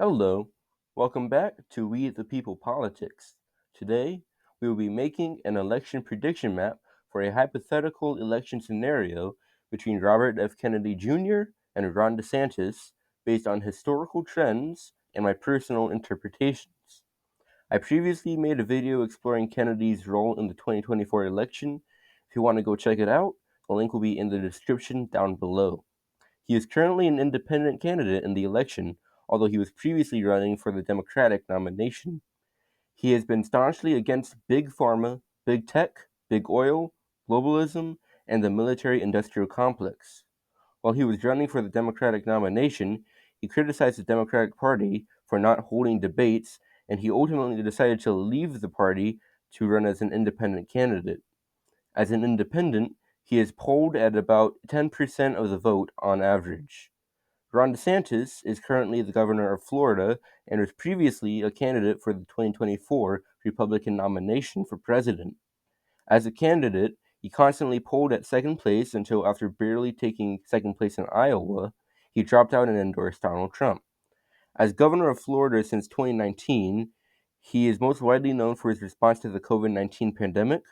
Hello, welcome back to We the People Politics. Today, we will be making an election prediction map for a hypothetical election scenario between Robert F. Kennedy Jr. and Ron DeSantis based on historical trends and my personal interpretations. I previously made a video exploring Kennedy's role in the 2024 election. If you want to go check it out, the link will be in the description down below. He is currently an independent candidate in the election, although he was previously running for the Democratic nomination. He has been staunchly against big pharma, big tech, big oil, globalism, and the military industrial complex. While he was running for the Democratic nomination, he criticized the Democratic Party for not holding debates, and he ultimately decided to leave the party to run as an independent candidate. As an independent, he is polled at about 10% of the vote on average. Ron DeSantis is currently the governor of Florida and was previously a candidate for the 2024 Republican nomination for president. As a candidate, he constantly polled at second place until, after barely taking second place in Iowa, he dropped out and endorsed Donald Trump. As governor of Florida since 2019, he is most widely known for his response to the COVID-19 pandemic,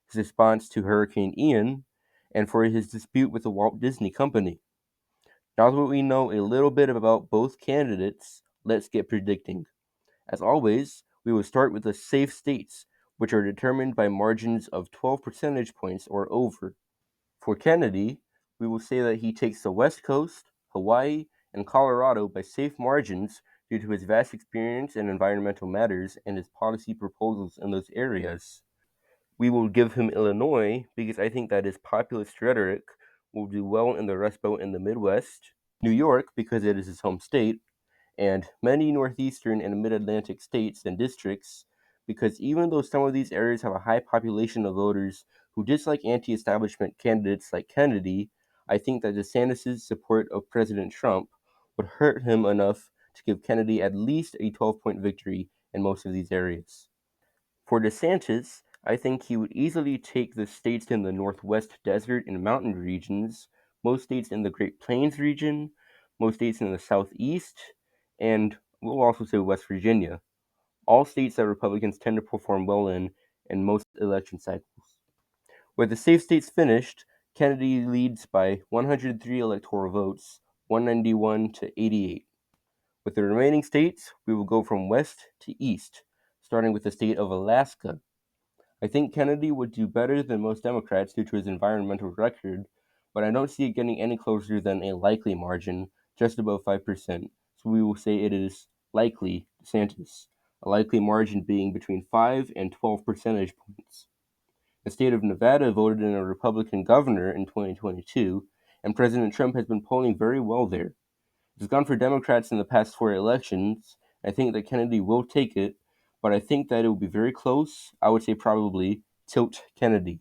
his response to Hurricane Ian, and for his dispute with the Walt Disney Company. Now that we know a little bit about both candidates, let's get predicting. As always, we will start with the safe states, which are determined by margins of 12 percentage points or over. For Kennedy, we will say that he takes the West Coast, Hawaii, and Colorado by safe margins due to his vast experience in environmental matters and his policy proposals in those areas. We will give him Illinois because I think that his populist rhetoric will do well in the Rust Belt in the Midwest, New York because it is his home state, and many northeastern and mid-Atlantic states and districts because even though some of these areas have a high population of voters who dislike anti-establishment candidates like Kennedy, I think that DeSantis' support of President Trump would hurt him enough to give Kennedy at least a 12-point victory in most of these areas. For DeSantis, I think he would easily take the states in the Northwest desert and mountain regions, most states in the Great Plains region, most states in the Southeast, and we'll also say West Virginia, all states that Republicans tend to perform well in most election cycles. With the safe states finished, Kennedy leads by 103 electoral votes, 191 to 88. With the remaining states, we will go from west to east, starting with the state of Alaska. I think Kennedy would do better than most Democrats due to his environmental record, but I don't see it getting any closer than a likely margin, just above 5%. So we will say it is likely DeSantis, a likely margin being between 5 and 12 percentage points. The state of Nevada voted in a Republican governor in 2022, and President Trump has been polling very well there. It's gone for Democrats in the past four elections. I think that Kennedy will take it, but I think that it will be very close. I would say probably tilt Kennedy.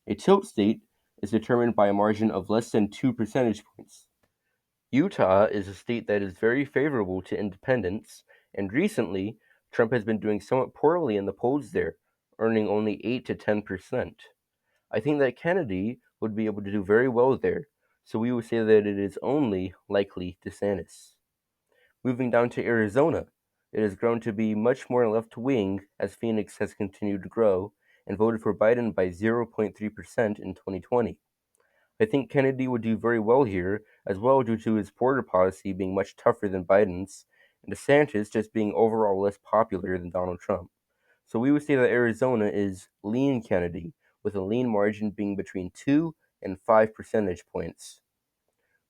A tilt state is determined by a margin of less than 2 percentage points. Utah is a state that is very favorable to independents, and recently, Trump has been doing somewhat poorly in the polls there, earning only 8 to 10%. I think that Kennedy would be able to do very well there, so we would say that it is only likely DeSantis. Moving down to Arizona, it has grown to be much more left-wing as Phoenix has continued to grow and voted for Biden by 0.3% in 2020. I think Kennedy would do very well here, as well due to his border policy being much tougher than Biden's, and DeSantis just being overall less popular than Donald Trump. So we would say that Arizona is lean Kennedy, with a lean margin being between 2 and 5 percentage points.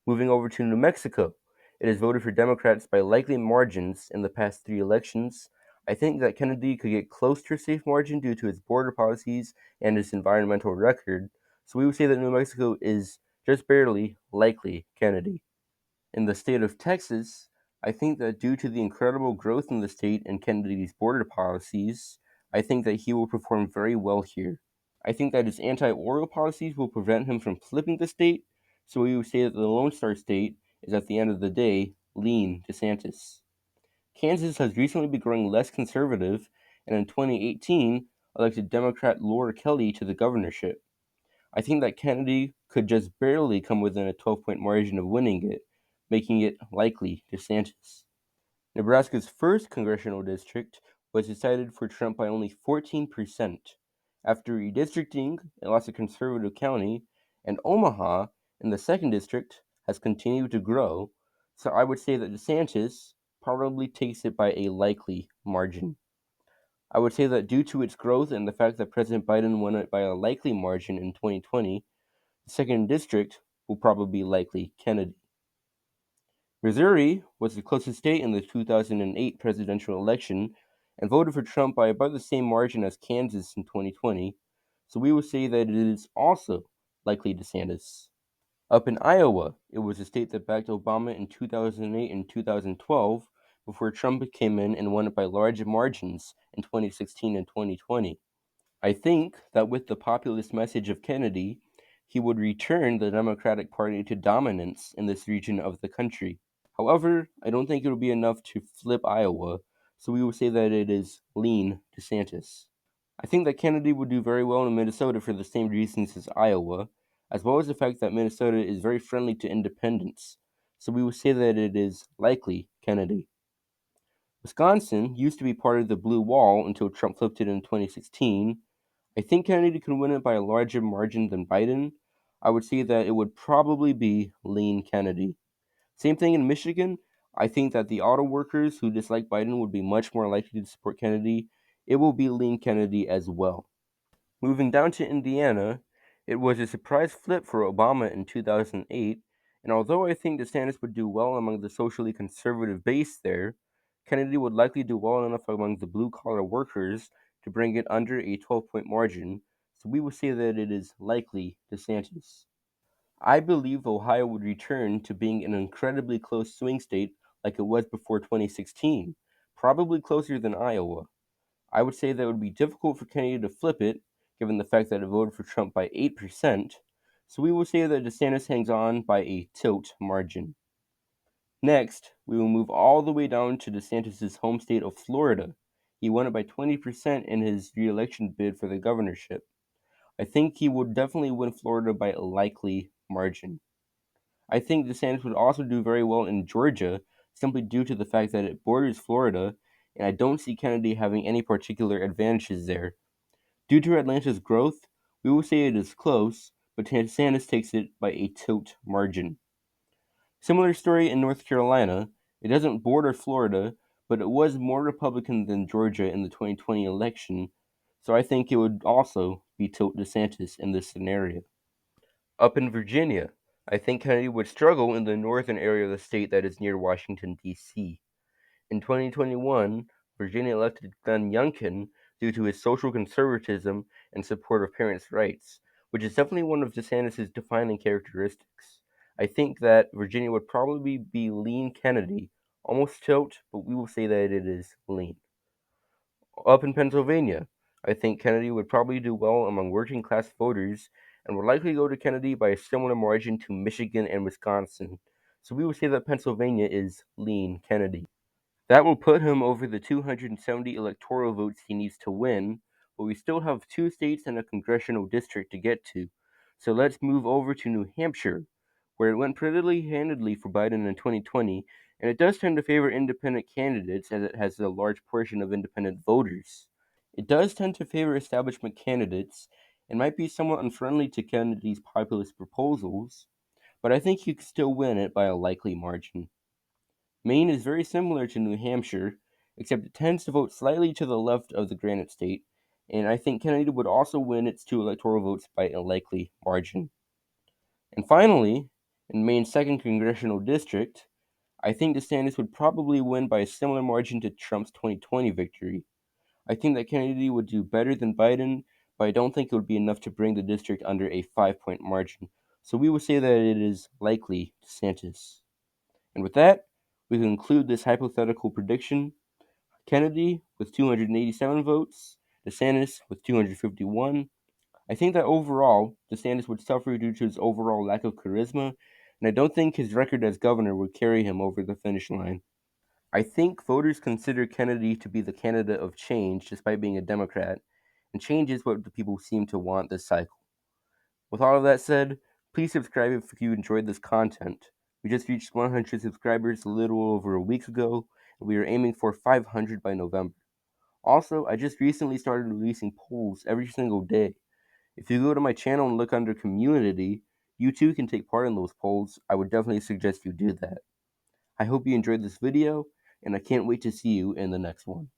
Moving over to New Mexico, it has voted for Democrats by likely margins in the past three elections. I think that Kennedy could get close to a safe margin due to his border policies and his environmental record, so we would say that New Mexico is just barely likely Kennedy. In the state of Texas, I think that due to the incredible growth in the state and Kennedy's border policies, I think that he will perform very well here. I think that his anti-oil policies will prevent him from flipping the state, so we would say that the Lone Star State is at the end of the day lean DeSantis. Kansas has recently been growing less conservative, and in 2018 elected Democrat Laura Kelly to the governorship. I think that Kennedy could just barely come within a 12-point margin of winning it, making it likely DeSantis. Nebraska's first congressional district was decided for Trump by only 14%. After redistricting, it lost a conservative county, and Omaha, in the second district, has continued to grow. So I would say that DeSantis probably takes it by a likely margin. I would say that due to its growth and the fact that President Biden won it by a likely margin in 2020, the second district will probably be likely Kennedy. Missouri was the closest state in the 2008 presidential election and voted for Trump by about the same margin as Kansas in 2020, so we will say that it is also likely DeSantis. Up in Iowa, it was a state that backed Obama in 2008 and 2012 before Trump came in and won it by large margins in 2016 and 2020. I think that with the populist message of Kennedy, he would return the Democratic Party to dominance in this region of the country. However, I don't think it will be enough to flip Iowa, so we will say that it is lean DeSantis. I think that Kennedy would do very well in Minnesota for the same reasons as Iowa, as well as the fact that Minnesota is very friendly to independents, so we will say that it is likely Kennedy. Wisconsin used to be part of the Blue Wall until Trump flipped it in 2016. I think Kennedy could win it by a larger margin than Biden. I would say that it would probably be lean Kennedy. Same thing in Michigan. I think that the auto workers who dislike Biden would be much more likely to support Kennedy. It will be lean Kennedy as well. Moving down to Indiana, it was a surprise flip for Obama in 2008, and although I think DeSantis would do well among the socially conservative base there, Kennedy would likely do well enough among the blue collar workers to bring it under a 12-point margin, so we will say that it is likely DeSantis. I believe Ohio would return to being an incredibly close swing state like it was before 2016, probably closer than Iowa. I would say that it would be difficult for Kennedy to flip it, given the fact that it voted for Trump by 8%, so we will say that DeSantis hangs on by a tilt margin. Next, we will move all the way down to DeSantis' home state of Florida. He won it by 20% in his re-election bid for the governorship. I think he would definitely win Florida by a likely margin. I think DeSantis would also do very well in Georgia, simply due to the fact that it borders Florida, and I don't see Kennedy having any particular advantages there. Due to Atlanta's growth, we will say it is close, but DeSantis takes it by a tilt margin. Similar story in North Carolina. It doesn't border Florida, but it was more Republican than Georgia in the 2020 election, so I think it would also be tilt DeSantis in this scenario. Up in Virginia, I think Kennedy would struggle in the northern area of the state that is near Washington, D.C. In 2021, Virginia elected Glenn Youngkin due to his social conservatism and support of parents' rights, which is definitely one of DeSantis' defining characteristics. I think that Virginia would probably be lean Kennedy, almost tilt, but we will say that it is lean. Up in Pennsylvania, I think Kennedy would probably do well among working class voters and would likely go to Kennedy by a similar margin to Michigan and Wisconsin. So we would say that Pennsylvania is lean Kennedy. That will put him over the 270 electoral votes he needs to win, but we still have two states and a congressional district to get to. So let's move over to New Hampshire, where it went pretty handedly for Biden in 2020, and it does tend to favor independent candidates as it has a large portion of independent voters. It does tend to favor establishment candidates and might be somewhat unfriendly to Kennedy's populist proposals, but I think he could still win it by a likely margin. Maine is very similar to New Hampshire, except it tends to vote slightly to the left of the Granite State, and I think Kennedy would also win its two electoral votes by a likely margin. And finally, in Maine's second congressional district, I think DeSantis would probably win by a similar margin to Trump's 2020 victory. I think that Kennedy would do better than Biden, but I don't think it would be enough to bring the district under a 5-point margin. So we will say that it is likely DeSantis. And with that, we conclude this hypothetical prediction. Kennedy with 287 votes, DeSantis with 251. I think that overall, DeSantis would suffer due to his overall lack of charisma, and I don't think his record as governor would carry him over the finish line. I think voters consider Kennedy to be the candidate of change despite being a Democrat, and change is what the people seem to want this cycle. With all of that said, please subscribe if you enjoyed this content. We just reached 100 subscribers a little over a week ago, We are aiming for 500 by November. Also, I just recently started releasing polls every single day. If you go to my channel and look under community, you too can take part in those polls. I would definitely suggest you do that. I hope you enjoyed this video, and I can't wait to see you in the next one.